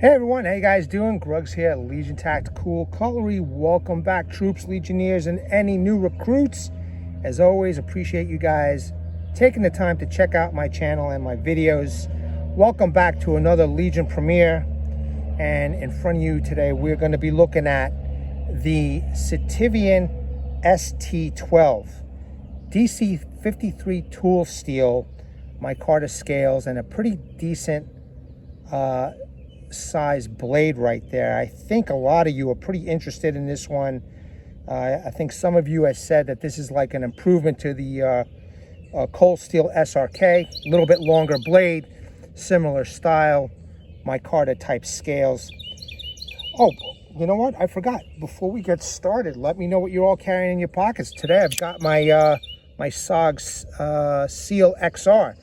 Hey everyone, how you guys doing? Gruggs here, Legion Tactical Cutlery. Welcome back, troops, legionnaires, and any new recruits. As always, appreciate you guys taking the time to check out my channel and my videos. Welcome back to another Legion premiere. And in front of you today, we're going to be looking at the Sitivien ST-12 DC 53 tool steel, micarta scales, and a pretty decent size blade right there. I think a lot of you are pretty interested in this one. I think some of you have said that this is like an improvement to the cold steel SRK, a little bit longer blade, similar style, micarta type scales. Oh, you know what? I forgot. Before we get started, let me know what you're all carrying in your pockets. Today I've got my my SOG's Seal XR.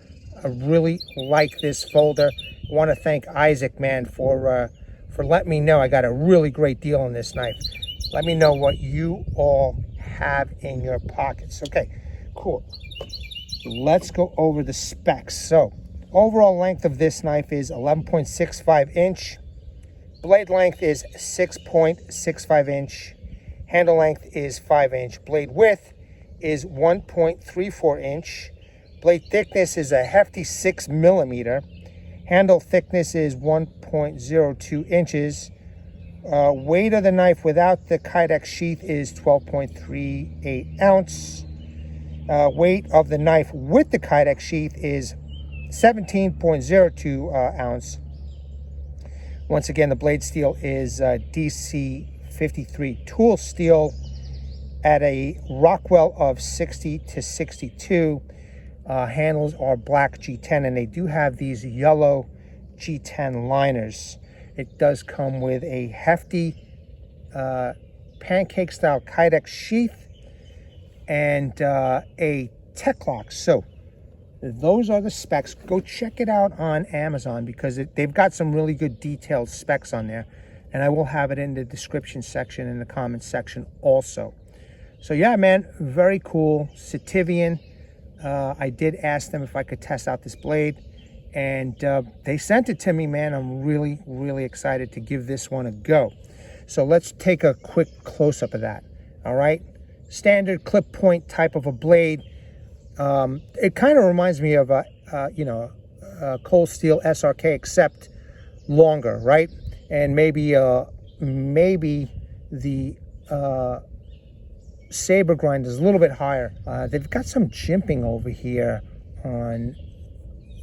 I really like this folder. I want to thank Isaac, man, for letting me know I got a really great deal on this knife. Let me know what you all have in your pockets. Okay, cool. Let's go over the specs. So, overall length of this knife is 11.65 inch. Blade length is 6.65 inch. Handle length is 5 inch. Blade width is 1.34 inch. Blade thickness is a hefty 6 millimeter. Handle thickness is 1.02 inches. Weight of the knife without the Kydex sheath is 12.38 ounce. Weight of the knife with the Kydex sheath is 17.02 ounce. Once again, the blade steel is DC 53 tool steel at a Rockwell of 60 to 62. Handles are black G10, and they do have these yellow G10 liners. It does come with a hefty pancake style Kydex sheath and a tech lock. So those are the specs. Go check it out on Amazon because they've got some really good detailed specs on there, and I will have it in the description section in the comments section also. So yeah, man, very cool. Sitivien. I did ask them if I could test out this blade, and they sent it to me, man. I'm really excited to give this one a go. So let's take a quick close-up of that. All right, standard clip point type of a blade. It kind of reminds me of a cold steel SRK, except longer, right? And maybe the saber grind is a little bit higher. They've got some jimping over here on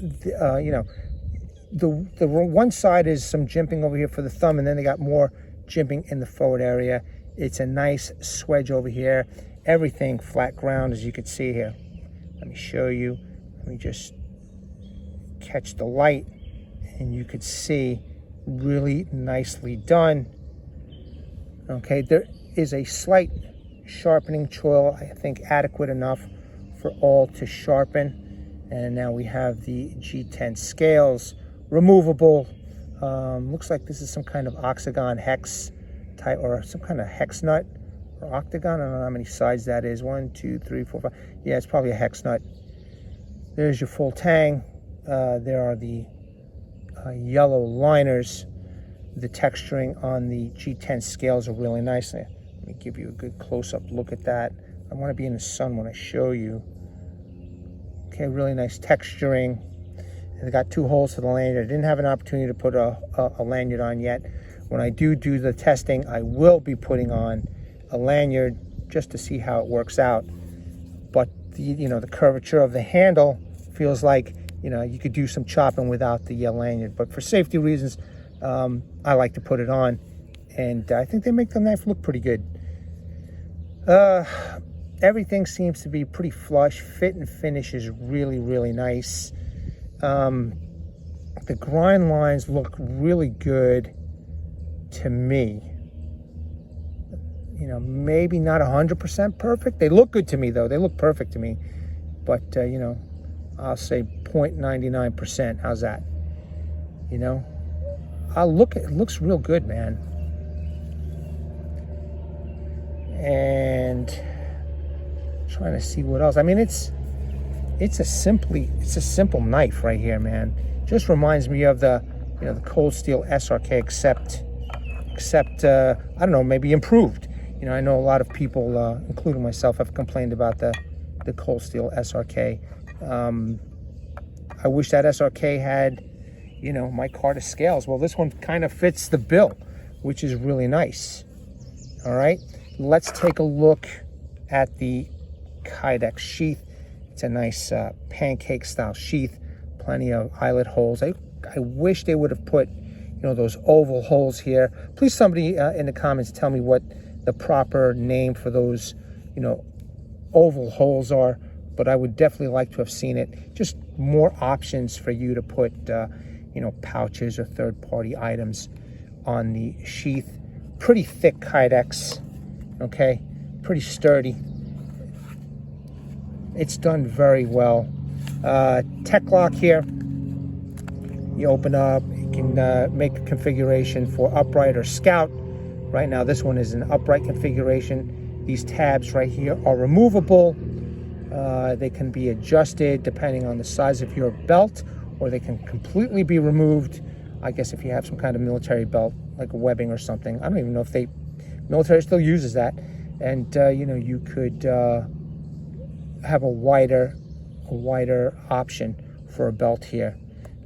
the, the one side is some jimping over here for the thumb, and then they got more jimping in the forward area. It's a nice swedge over here. Everything flat ground, as you can see here. Let me show you. Let me just catch the light, and you could see really nicely done. Okay, there is a slight sharpening choil, I think adequate enough for all to sharpen. And now we have the G10 scales, removable. Looks like this is some kind of octagon hex type, or some kind of hex nut or octagon. I don't know how many sides that is. 1, 2, 3, 4, 5. Yeah, it's probably a hex nut. There's your full tang. There are the yellow liners. The texturing on the G10 scales are really nice. Let me give you a good close-up look at that. I want to be in the sun when I show you. Okay, really nice texturing. They got 2 holes to the lanyard. I didn't have an opportunity to put a lanyard on yet. When I do the testing, I will be putting on a lanyard just to see how it works out. But the curvature of the handle feels like you could do some chopping without the lanyard. But for safety reasons, I like to put it on, and I think they make the knife look pretty good. Everything seems to be pretty flush. Fit and finish is really nice. The grind lines look really good to me. Maybe not 100% perfect. They look good to me, though. They look perfect to me. But, I'll say 0.99%. How's that? It looks real good, man. And trying to see what else. I mean, it's a simple knife right here, man. Just reminds me of the the cold steel SRK, except I don't know, maybe improved. I know a lot of people, including myself, have complained about the cold steel SRK. I wish that SRK had, micarta scales. Well, this one kind of fits the bill, which is really nice. All right, let's take a look at the Kydex Sheath. It's a nice pancake style sheath, plenty of eyelet holes. I wish they would have put, those oval holes here. Please, somebody in the comments tell me what the proper name for those, oval holes are. But I would definitely like to have seen it. Just more options for you to put, pouches or third-party items on the sheath. Pretty thick Kydex, okay? Pretty sturdy. It's done very well. Tech lock here. You open up, you can make a configuration for upright or scout. Right now, this one is an upright configuration. These tabs right here are removable. They can be adjusted depending on the size of your belt, or they can completely be removed. I guess if you have some kind of military belt, like a webbing or something. I don't even know if military still uses that. And, you could have a wider option for a belt here.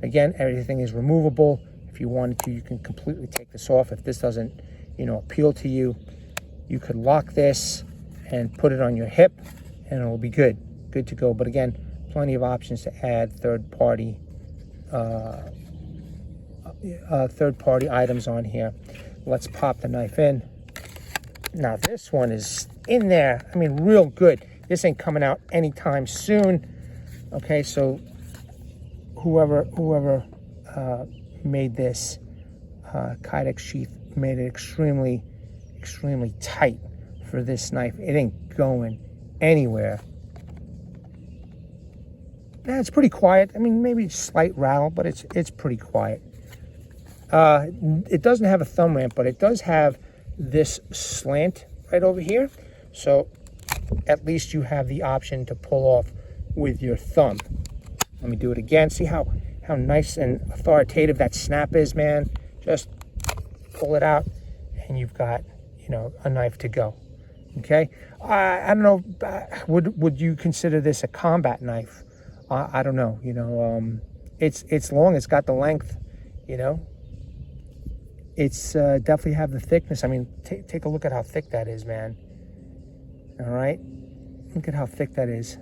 Again, everything is removable. If you wanted to, you can completely take this off. If this doesn't, appeal to you, you could lock this and put it on your hip, and it'll be good to go. But again, plenty of options to add third-party items on here. Let's pop the knife in. Now this one is in there. I mean, real good. This ain't coming out anytime soon. Okay, so whoever made this Kydex sheath made it extremely tight for this knife. It ain't going anywhere. Yeah, it's pretty quiet. I mean, maybe slight rattle, but it's pretty quiet. It doesn't have a thumb ramp, but it does have this slant right over here. So at least you have the option to pull off with your thumb. Let me do it again. See how nice and authoritative that snap is, man. Just pull it out and you've got, a knife to go. Okay. I don't know. Would you consider this a combat knife? I don't know. It's long. It's got the length. It's definitely have the thickness. I mean, take a look at how thick that is, man. All right, look at how thick that is.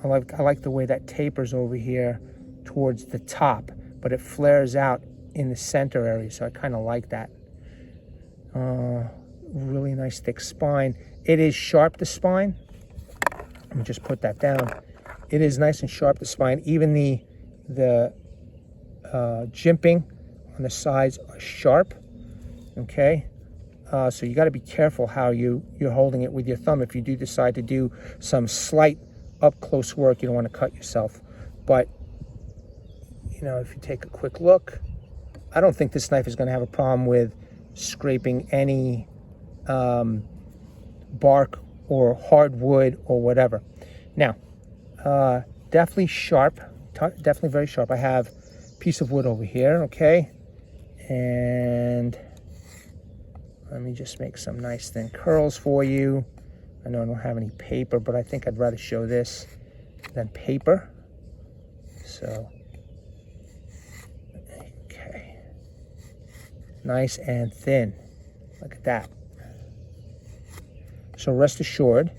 I like the way that tapers over here towards the top, but it flares out in the center area. So I kind of like that. Really nice thick spine. It is sharp, the spine. Let me just put that down. It is nice and sharp, the spine. Even the jimping on the sides are sharp. Okay, so you got to be careful how you're holding it with your thumb. If you do decide to do some slight up close work, you don't want to cut yourself. But if you take a quick look, I don't think this knife is going to have a problem with scraping any bark or hardwood or whatever. Now, definitely sharp, definitely very sharp. I have a piece of wood over here, okay? And let me just make some nice thin curls for you. I know I don't have any paper, but I think I'd rather show this than paper. So, okay. Nice and thin. Look at that. So rest assured,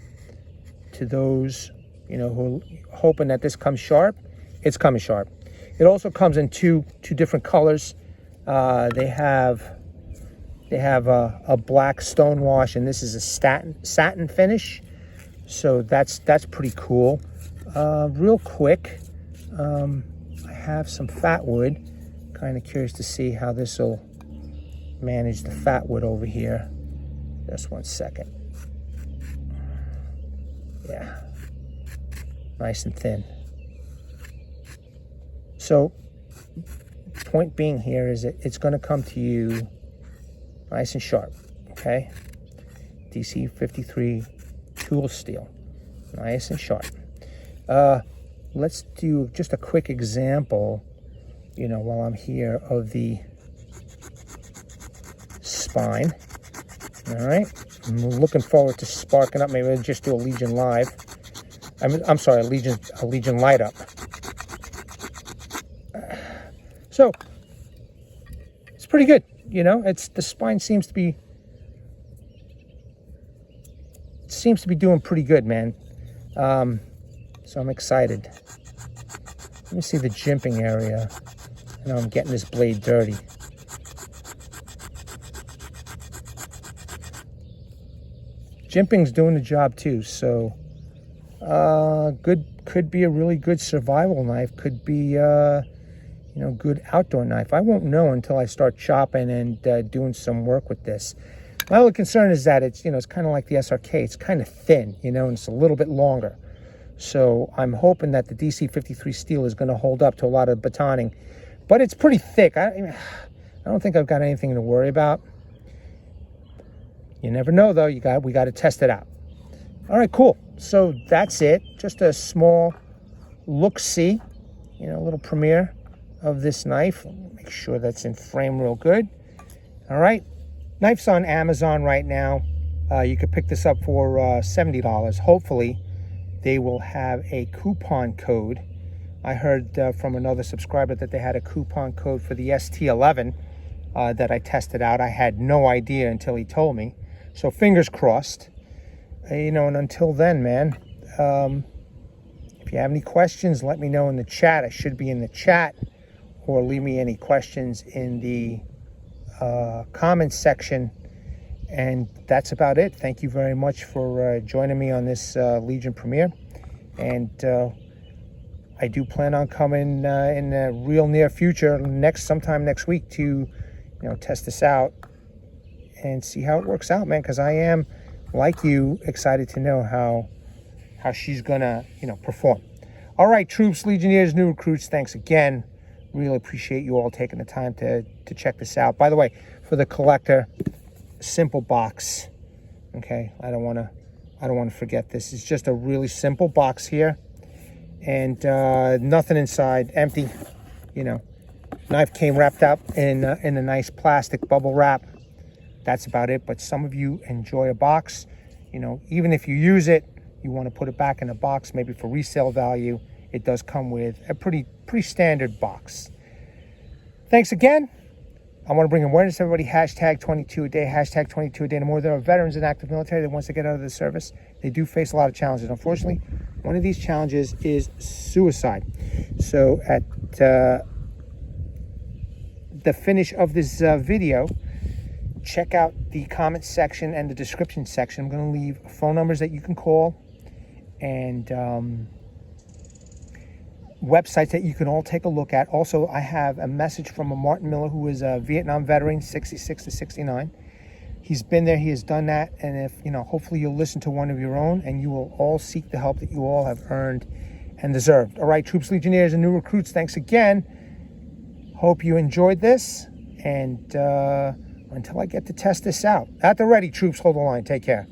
to those, who are hoping that this comes sharp, it's coming sharp. It also comes in two different colors. They have a black stone wash, and this is a satin finish. So that's pretty cool. Real quick, I have some fat wood. Kind of curious to see how this will manage the fat wood over here. Just 1 second. Yeah, nice and thin. So point being here is that it's going to come to you nice and sharp, okay? DC 53 tool steel, nice and sharp. Let's do just a quick example you know, while I'm here, of the spine. All right, I'm looking forward to sparking up. Maybe I'll just do a Legion Live. I'm sorry, a Legion Light Up. So it's pretty good, you know. The spine seems to be doing pretty good, man. So I'm excited. Let me see the jimping area. I know I'm getting this blade dirty. Jimping's doing the job too, so could be a really good survival knife. Could be you know, good outdoor knife. I won't know until I start chopping and doing some work with this. My only concern is that it's, you know, it's kind of like the SRK. It's kind of thin, you know, and it's a little bit longer. So I'm hoping that the DC53 steel is going to hold up to a lot of batoning, but it's pretty thick. I don't think I've got anything to worry about. You never know, though. We got to test it out. All right, cool. So that's it. Just a small look-see, you know, a little premiere of this knife. Make sure that's in frame real good. All right, knife's on Amazon right now. You could pick this up for $70. Hopefully, they will have a coupon code. I heard from another subscriber that they had a coupon code for the ST-11 that I tested out. I had no idea until he told me. So fingers crossed. You know, and until then, man, if you have any questions, let me know in the chat. I should be in the chat. Or leave me any questions in the comments section. And that's about it. Thank you very much for joining me on this Legion premiere. And I do plan on coming in the real near future, sometime next week, to, you know, test this out and see how it works out, man. Because I am, like you, excited to know how she's gonna, you know, perform. All right, troops, Legionnaires, new recruits. Thanks again. Really appreciate you all taking the time to check this out. By the way, for the collector, simple box. Okay, I don't want to forget this. It's just a really simple box here, and nothing inside, empty. You know, knife came wrapped up in a nice plastic bubble wrap. That's about it. But some of you enjoy a box. You know, even if you use it, you want to put it back in a box, maybe for resale value. It does come with a pretty standard box. Thanks again. I want to bring awareness to everybody. Hashtag 22 a day. Hashtag 22 a day. The more there are veterans in active military that wants to get out of the service, they do face a lot of challenges. Unfortunately, one of these challenges is suicide. So at the finish of this video, check out the comment section and the description section. I'm going to leave phone numbers that you can call and websites that you can all take a look at. Also, I have a message from a Martin Miller, who is a Vietnam veteran, 66 to 69. He's been there, he has done that, and if, you know, hopefully you'll listen to one of your own and you will all seek the help that you all have earned and deserved. All right, troops, Legionnaires, and new recruits, thanks again. Hope you enjoyed this, and until I get to test this out. At the ready, troops, hold the line. Take care.